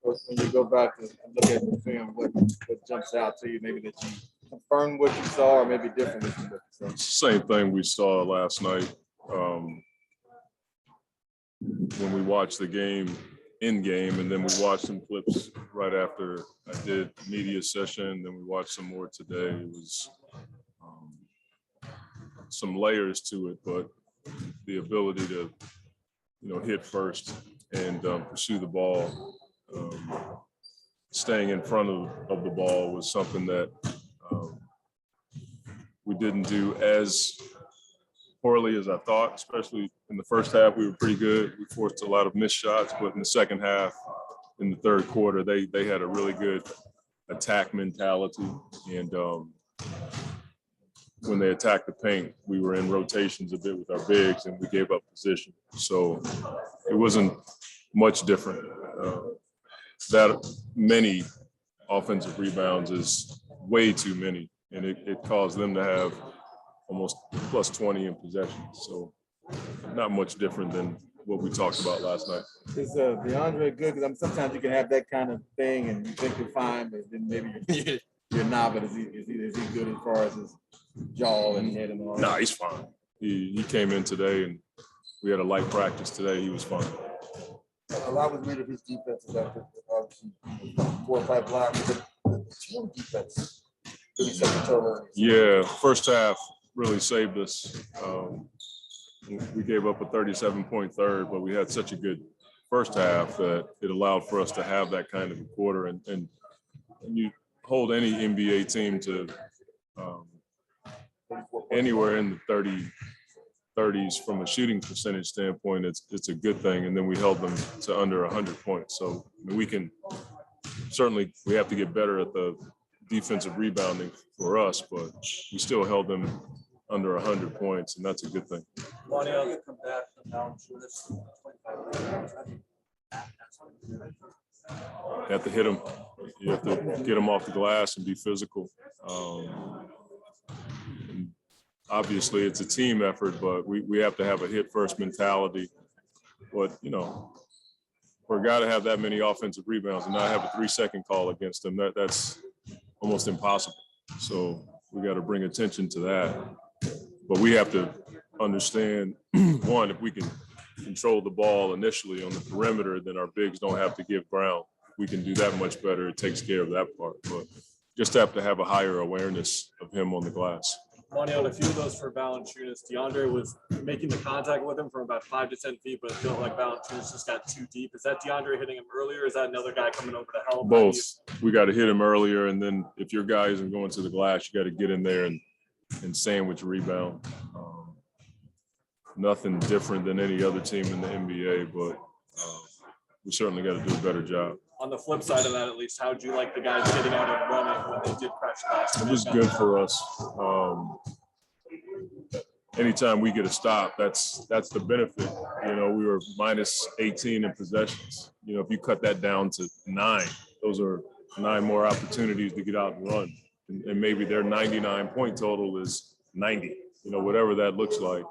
When you go back and look at the film, what jumps out to you? Maybe that you confirmed what you saw, or maybe different than what you saw. Same thing we saw last night. When we watched the game in game, and then we watched some clips right after I did media session, then we watched some more today. It was some layers to it, but the ability to, hit first and pursue the ball, staying in front of the ball was something that we didn't do as poorly as I thought, especially in the first half. We were pretty good. We forced a lot of missed shots, but in the second half, in the third quarter, they had a really good attack mentality. And when they attacked the paint, we were in rotations a bit with our bigs, and we gave up position. So it wasn't much different. That many offensive rebounds is way too many, and it caused them to have almost plus 20 in possession. So not much different than what we talked about last night. Is DeAndre good? Because sometimes you can have that kind of thing and you think you're fine, but then maybe you're not. But is he good as far as his jaw and head and all? Nah, he's fine. He came in today, and we had a light practice today. He was fine. A lot was made of his defense after obviously 4 or 5 blocks. The team defense really set the tone. Yeah, first half really saved us. We gave up a 37-point third, but we had such a good first half that it allowed for us to have that kind of a quarter. And you hold any NBA team to anywhere in the 30s from a shooting percentage standpoint, it's a good thing. And then we held them to under 100 points. So we have to get better at the defensive rebounding for us, but we still held them under 100 points, and that's a good thing. Monty, you come back from down to this 25. You have to hit them. You have to get them off the glass and be physical. And obviously, it's a team effort, but we have to have a hit-first mentality. But, for a guy to have that many offensive rebounds and not have a 3-second call against them, that's almost impossible. So we got to bring attention to that. But we have to understand, one, if we can control the ball initially on the perimeter, then our bigs don't have to give ground. We can do that much better. It takes care of that part. But just have to have a higher awareness of him on the glass. Monty, on a few of those for Valanciunas, DeAndre was making the contact with him from about 5 to 10 feet, but it felt like Valanciunas just got too deep. Is that DeAndre hitting him earlier? Or is that another guy coming over to help? Both. We got to hit him earlier, and then if your guy isn't going to the glass, you got to get in there and sandwich rebound. Nothing different than any other team in the NBA, but we certainly got to do a better job. On the flip side of that, at least, how would you like the guys getting out and running when they did crash last? It was good for us. Anytime we get a stop, that's the benefit. We were minus 18 in possessions. If you cut that down to 9, those are 9 more opportunities to get out and run. And maybe their 99-point total is 90, whatever that looks like.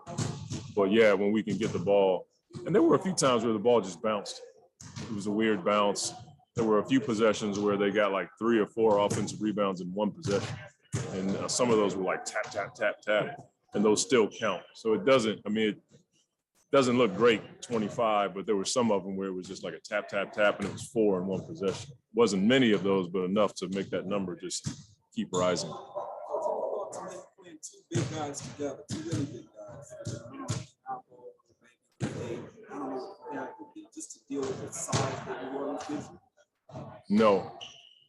But, yeah, when we can get the ball. And there were a few times where the ball just bounced. It was a weird bounce. There were a few possessions where they got like 3 or 4 offensive rebounds in one possession. And some of those were like tap, tap, tap, tap. And those still count. So it doesn't look great, 25, but there were some of them where it was just like a tap, tap, tap, and it was 4 in one possession. Wasn't many of those, but enough to make that number just keep rising. Playing 2 big guys together, 2 really big guys. I don't know what that could be, just to deal with the size that New Orleans gives you. No,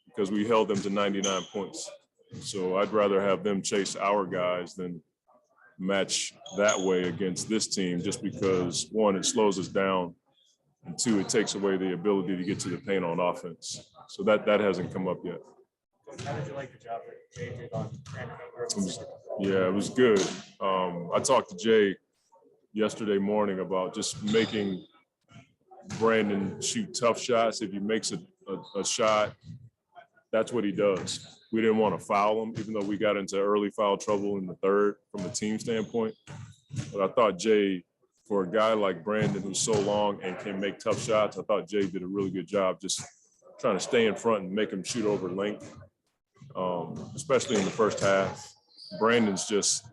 because we held them to 99 points. So I'd rather have them chase our guys than match that way against this team, just because, 1, it slows us down, and 2, it takes away the ability to get to the paint on offense. So that hasn't come up yet. How did you like the job that Jay did on Yeah, it was good. I talked to Jay yesterday morning about just making Brandon shoot tough shots. If he makes a shot, that's what he does. We didn't want to foul him, even though we got into early foul trouble in the third from a team standpoint. But I thought Jay, for a guy like Brandon who's so long and can make tough shots, I thought Jay did a really good job just trying to stay in front and make him shoot over length, especially in the first half. Brandon's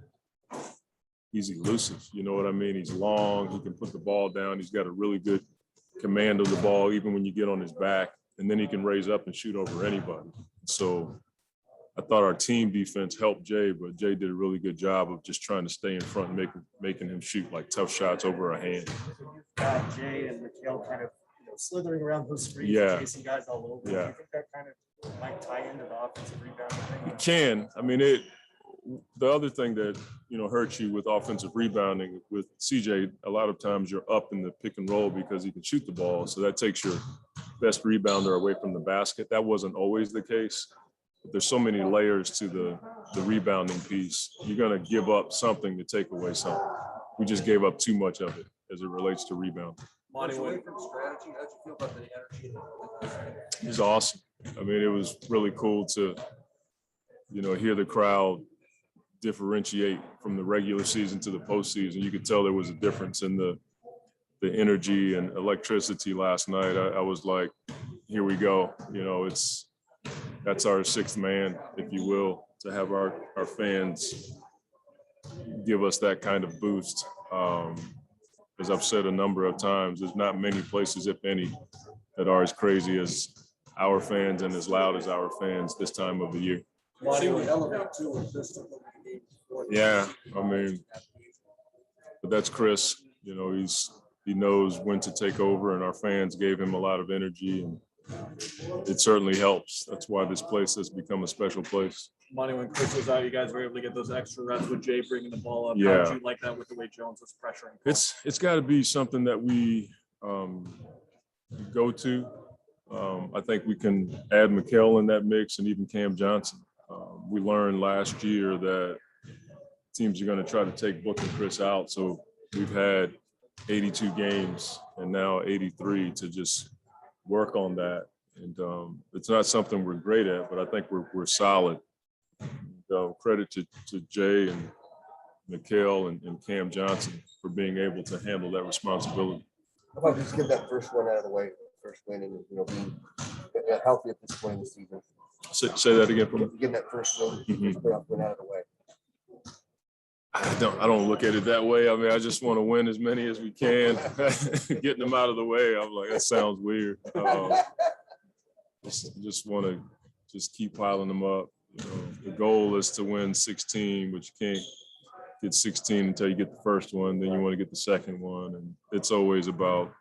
he's elusive. You know what I mean? He's long. He can put the ball down. He's got a really good command of the ball, even when you get on his back. And then he can raise up and shoot over anybody. So I thought our team defense helped Jay, but Jay did a really good job of just trying to stay in front and making him shoot like tough shots over a hand. You've got Jay and Mikhail kind of slithering around those screens, Yeah. chasing guys all over. Yeah. Do you think that kind of might tie into the offensive rebounding thing? It can. I mean, the other thing that, hurts you with offensive rebounding with CJ, a lot of times you're up in the pick and roll because he can shoot the ball. So that takes your best rebounder away from the basket. That wasn't always the case. But there's so many layers to the rebounding piece. You're going to give up something to take away something. We just gave up too much of it as it relates to rebounding. Monty Away Williams. from strategy, how'd you feel about the energy? It's awesome. I mean, it was really cool to, hear the crowd differentiate from the regular season to the postseason. You could tell there was a difference in the energy and electricity last night. I was like, here we go. That's our sixth man, if you will, to have our fans give us that kind of boost. As I've said a number of times, there's not many places, if any, that are as crazy as our fans and as loud as our fans this time of the year. Monty Williams. Elevate too in Bristol. Yeah, I mean, but that's Chris. He knows when to take over, and our fans gave him a lot of energy, and it certainly helps. That's why this place has become a special place. Monty, when Chris was out, you guys were able to get those extra reps with Jay bringing the ball up. Yeah. How did you like that with the way Jones was pressuring? It's got to be something that we go to. I think we can add Mikhail in that mix and even Cam Johnson. We learned last year that teams are going to try to take Book and Chris out. So we've had 82 games and now 83 to just work on that. And it's not something we're great at, but I think we're solid. Credit to Jay and Mikhail and Cam Johnson for being able to handle that responsibility. How about just get that first one out of the way, first win, and being healthy at this point in the season? Say that again for me. Getting that first win, playoff win out of the way. I don't look at it that way. I mean, I just want to win as many as we can. Getting them out of the way, I'm like, that sounds weird. Just want to just keep piling them up. The goal is to win 16, but you can't get 16 until you get the first one. Then you want to get the second one, and it's always about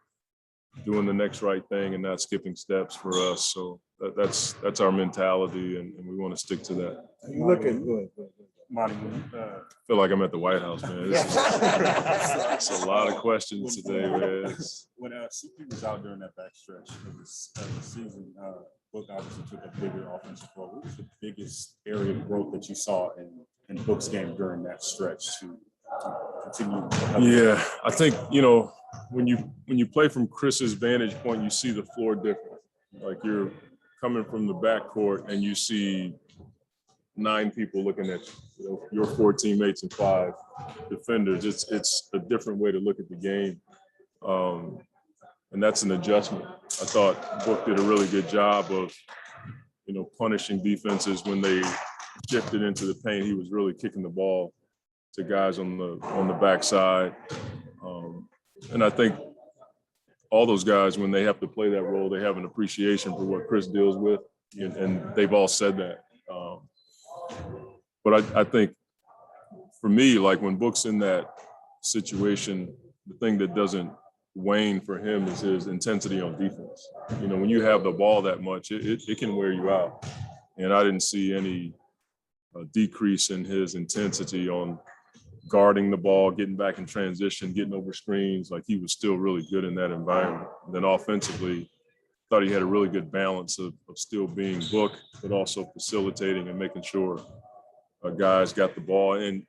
doing the next right thing and not skipping steps for us. So that's our mentality, and we want to stick to that. You looking good. Monty, I feel like I'm at the White House, man. It's a lot of questions today, man. When CP was out during that backstretch of the season, Book obviously took a bigger offensive role. What was the biggest area of growth that you saw in Book's game during that stretch to continue? Yeah, I think, when you play from Chris's vantage point, you see the floor different. Like you're coming from the backcourt and you see 9 people looking at you, your 4 teammates and 5 defenders. It's a different way to look at the game. And that's an adjustment. I thought Book did a really good job of, punishing defenses when they shifted into the paint. He was really kicking the ball to guys on the backside. And I think all those guys, when they have to play that role, they have an appreciation for what Chris deals with, and they've all said that. But I think for me, like when Book's in that situation, the thing that doesn't wane for him is his intensity on defense. When you have the ball that much, it can wear you out. And I didn't see any decrease in his intensity on guarding the ball, getting back in transition, getting over screens. Like he was still really good in that environment. And then offensively, thought he had a really good balance of still being Book, but also facilitating and making sure guys got the ball. And,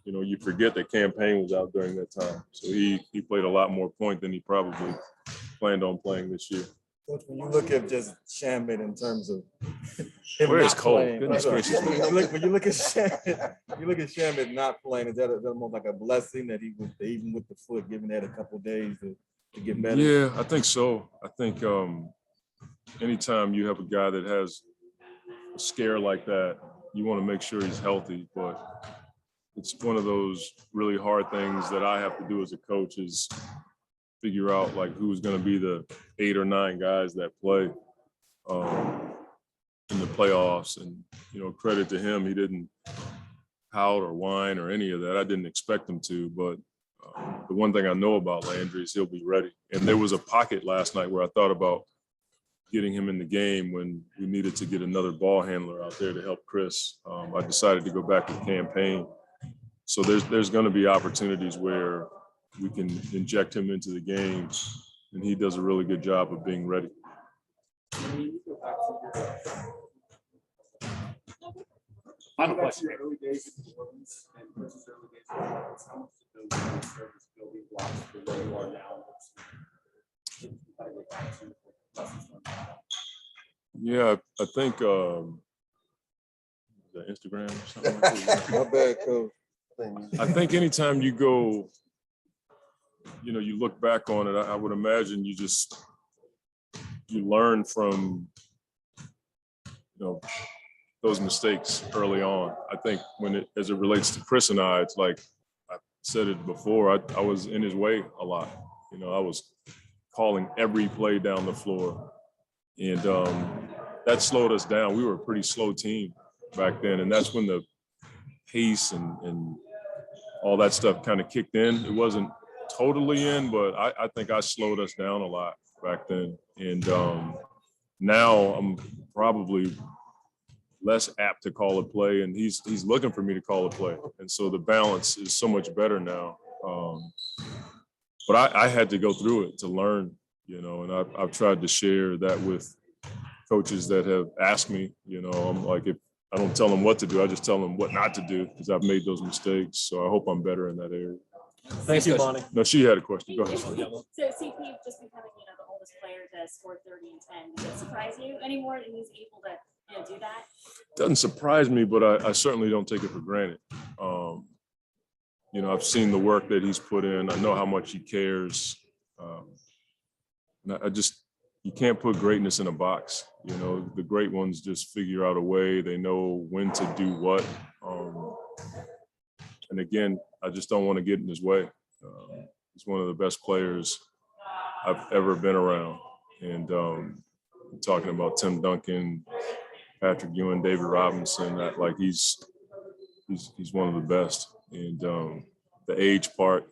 you forget that Cam Payne was out during that time. So he played a lot more point than he probably planned on playing this year. Coach, when you look at just Shamet in terms of him Where is not Cole? playing, Goodness gracious. when you look at Shamet not playing, is that almost like a blessing that he was even with the foot, giving that a couple of days to get better? Yeah, I think so. I think anytime you have a guy that has a scare like that, you want to make sure he's healthy. But it's one of those really hard things that I have to do as a coach is figure out like who's going to be the 8 or 9 guys that play in the playoffs. And, you know, credit to him, he didn't pout or whine or any of that. I didn't expect him to, but the one thing I know about Landry is he'll be ready. And there was a pocket last night where I thought about getting him in the game when we needed to get another ball handler out there to help Chris. I decided to go back to the campaign. So there's going to be opportunities where we can inject him into the game, and he does a really good job of being ready. Final question. Early days in New Orleans and versus early days in New Orleans, how much did those service building blocks for where you are now? Yeah, I think the Instagram or something like that. My bad, Coach. I think anytime you go, you know, you look back on it, I would imagine you learn from, you know, those mistakes early on. I think as it relates to Chris and I, it's like I said it before, I was in his way a lot. You know, I was calling every play down the floor. And that slowed us down. We were a pretty slow team back then. And that's when the pace and all that stuff kind of kicked in. It wasn't totally in, but I think I slowed us down a lot back then. And now I'm probably less apt to call a play, and he's looking for me to call a play. And so the balance is so much better now. But I had to go through it to learn, you know, and I've tried to share that with coaches that have asked me. You know, I'm like, if I don't tell them what to do, I just tell them what not to do because I've made those mistakes. So I hope I'm better in that area. Thank you, Monty. No, she had a question. Go ahead. So CP just becoming, the oldest player to score 30 and 10. Does it surprise you anymore that he's able to, do that? Doesn't surprise me, but I certainly don't take it for granted. You know, I've seen the work that he's put in. I know how much he cares. And you can't put greatness in a box. You know, the great ones just figure out a way. They know when to do what. And again, I just don't want to get in his way. He's one of the best players I've ever been around. And talking about Tim Duncan, Patrick Ewing, David Robinson, he's one of the best. And the age part,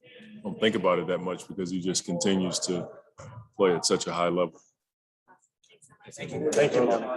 I don't think about it that much because he just continues to play at such a high level. Thank you.